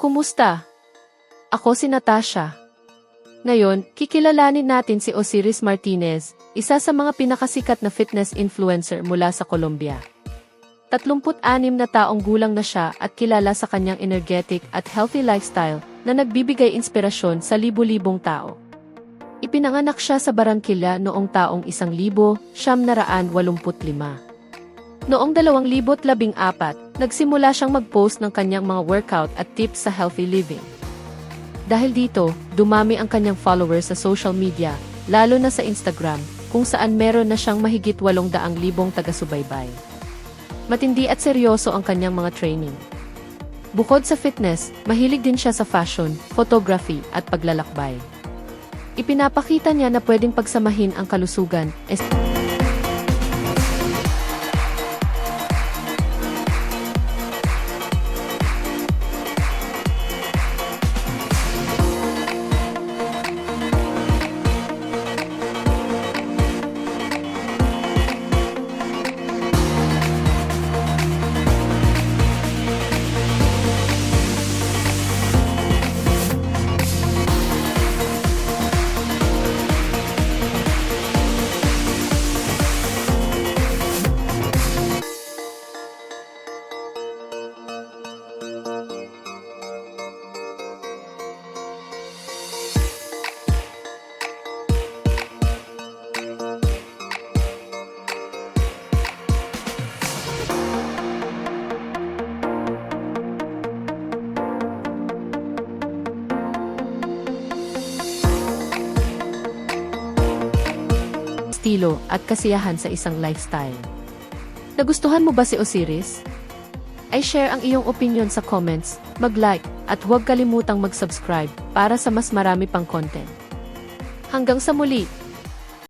Kumusta? Ako si Natasha. Ngayon, kikilalanin natin si Osiris Martinez, isa sa mga pinakasikat na fitness influencer mula sa Colombia. 36 na taong gulang na siya at kilala sa kanyang energetic at healthy lifestyle na nagbibigay inspirasyon sa libu-libong tao. Ipinanganak siya sa Barranquilla noong taong 1985. Noong 2014, nagsimula siyang mag-post ng kanyang mga workout at tips sa healthy living. Dahil dito, dumami ang kanyang followers sa social media, lalo na sa Instagram, kung saan meron na siyang mahigit 800,000 taga-subaybay. Matindi at seryoso ang kanyang mga training. Bukod sa fitness, mahilig din siya sa fashion, photography, at paglalakbay. Ipinapakita niya na pwedeng pagsamahin ang kalusugan, estilo at kasiyahan sa isang lifestyle. Nagustuhan mo ba si Osiris? Ay share ang iyong opinion sa comments, mag-like, at huwag kalimutang mag-subscribe para sa mas marami pang content. Hanggang sa muli!